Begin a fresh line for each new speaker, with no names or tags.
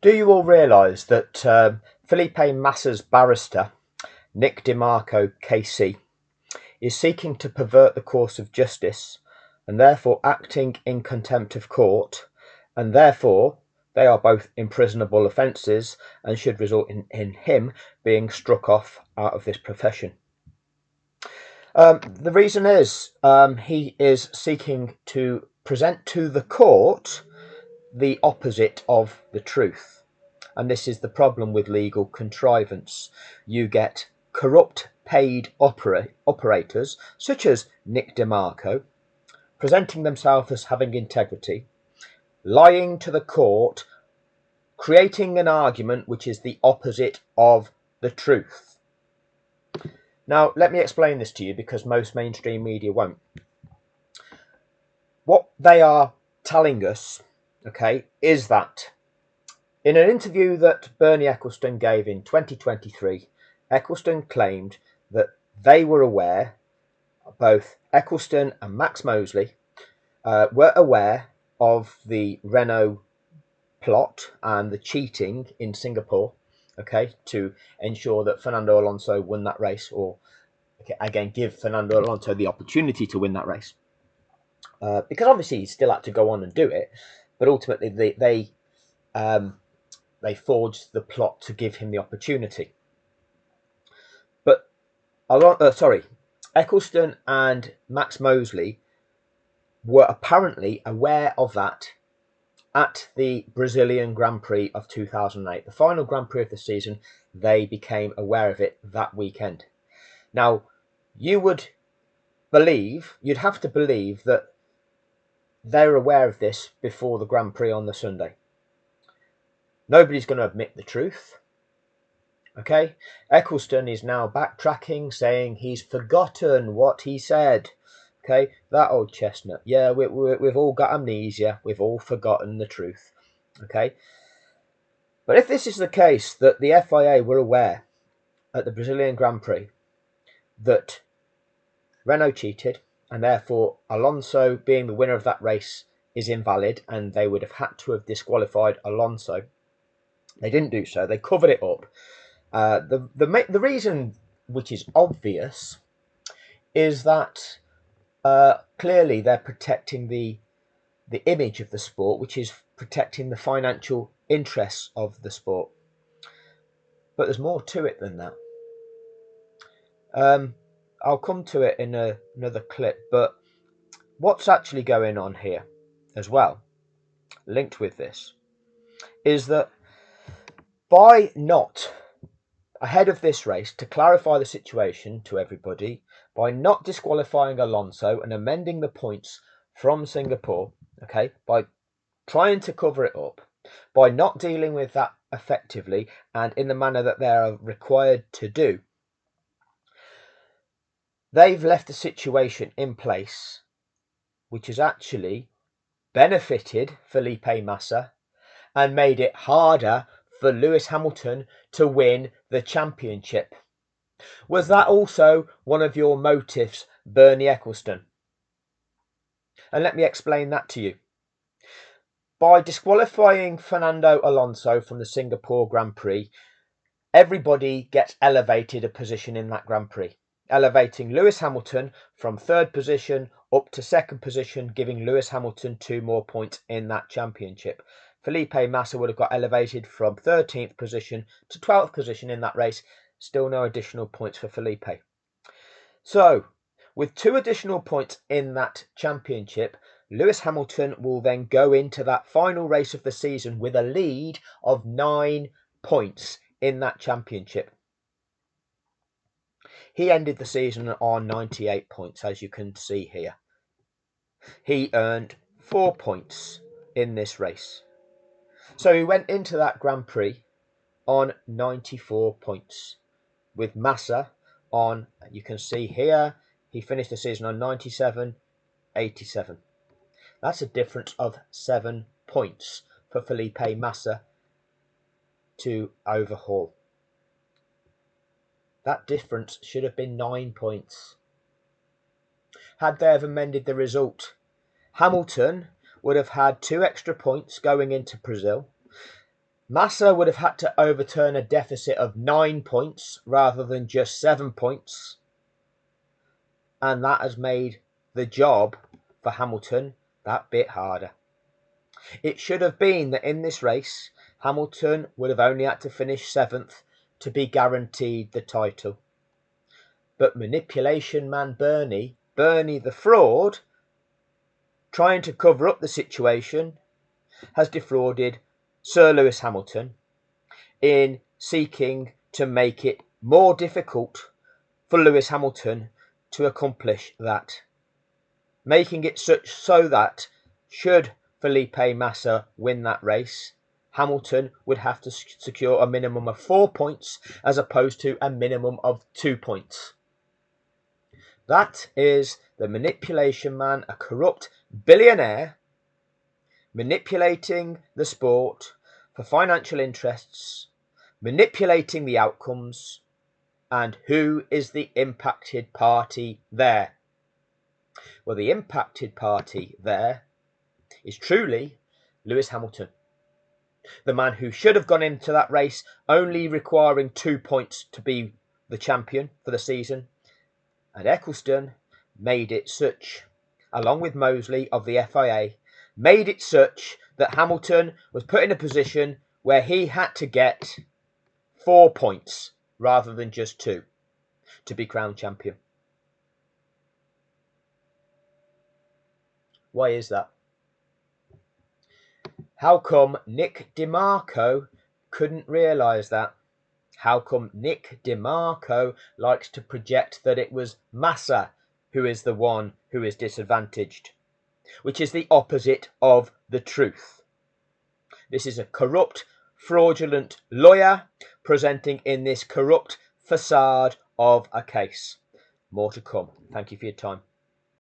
Do you all realise that Felipe Massa's barrister, Nick DeMarco KC, is seeking to pervert the course of justice and therefore acting in contempt of court, and therefore they are both imprisonable offences and should result in him being struck off out of this profession? The reason is he is seeking to present to the court the opposite of the truth. And this is the problem with legal contrivance. You get corrupt paid operators, such as Nick DeMarco, presenting themselves as having integrity, lying to the court, creating an argument which is the opposite of the truth. Now, let me explain this to you because most mainstream media won't. What they are telling us, okay, is that in an interview that Bernie Ecclestone gave in 2023, Ecclestone claimed that they were aware, both Ecclestone and Max Mosley were aware of the Renault plot and the cheating in Singapore, okay, to ensure that Fernando Alonso won that race, or again, give Fernando Alonso the opportunity to win that race. Because obviously he still had to go on and do it, but ultimately they forged the plot to give him the opportunity. But Ecclestone and Max Mosley were apparently aware of that at the Brazilian Grand Prix of 2008, the final Grand Prix of the season. They became aware of it that weekend. Now, you'd have to believe that they're aware of this before the Grand Prix on the Sunday. Nobody's going to admit the truth. Okay, Ecclestone is now backtracking, saying he's forgotten what he said. Okay, that old chestnut. Yeah, we've all got amnesia. We've all forgotten the truth. Okay, but if this is the case, that the FIA were aware at the Brazilian Grand Prix that Renault cheated, and therefore Alonso, being the winner of that race, is invalid, and they would have had to have disqualified Alonso. They didn't do so. They covered it up. The reason, which is obvious, is that clearly they're protecting the image of the sport, which is protecting the financial interests of the sport. But there's more to it than that. I'll come to it in another clip, but what's actually going on here as well, linked with this, is that by not, ahead of this race, to clarify the situation to everybody, by not disqualifying Alonso and amending the points from Singapore, okay, by trying to cover it up, by not dealing with that effectively and in the manner that they are required to do, they've left a situation in place which has actually benefited Felipe Massa and made it harder for Lewis Hamilton to win the championship. Was that also one of your motives, Bernie Ecclestone? And let me explain that to you. By disqualifying Fernando Alonso from the Singapore Grand Prix, everybody gets elevated a position in that Grand Prix, elevating Lewis Hamilton from third position up to second position, giving Lewis Hamilton 2 more points in that championship. Felipe Massa would have got elevated from 13th position to 12th position in that race. Still no additional points for Felipe. So, with 2 additional points in that championship, Lewis Hamilton will then go into that final race of the season with a lead of 9 points in that championship. He ended the season on 98 points, as you can see here. He earned 4 points in this race. So he went into that Grand Prix on 94 points, with Massa on, you can see here, he finished the season on 97, 87. That's a difference of 7 points for Felipe Massa to overhaul. That difference should have been 9 points. Had they have amended the result, Hamilton would have had 2 extra points going into Brazil. Massa would have had to overturn a deficit of 9 points rather than just 7 points. And that has made the job for Hamilton that bit harder. It should have been that in this race, Hamilton would have only had to finish 7th to be guaranteed the title. But manipulation man Bernie the fraud, trying to cover up the situation, has defrauded Sir Lewis Hamilton in seeking to make it more difficult for Lewis Hamilton to accomplish that. Making it such so that should Felipe Massa win that race, Hamilton would have to secure a minimum of 4 points as opposed to a minimum of 2 points. That is the manipulation man, a corrupt billionaire, manipulating the sport for financial interests, manipulating the outcomes. And who is the impacted party there? Well, the impacted party there is truly Lewis Hamilton, the man who should have gone into that race only requiring 2 points to be the champion for the season. And Eccleston made it such, along with Mosley of the FIA, made it such that Hamilton was put in a position where he had to get 4 points rather than just 2 to be crowned champion. Why is that? How come Nick DeMarco couldn't realise that? How come Nick DeMarco likes to project that it was Massa who is the one who is disadvantaged, which is the opposite of the truth? This is a corrupt, fraudulent lawyer presenting in this corrupt facade of a case. More to come. Thank you for your time.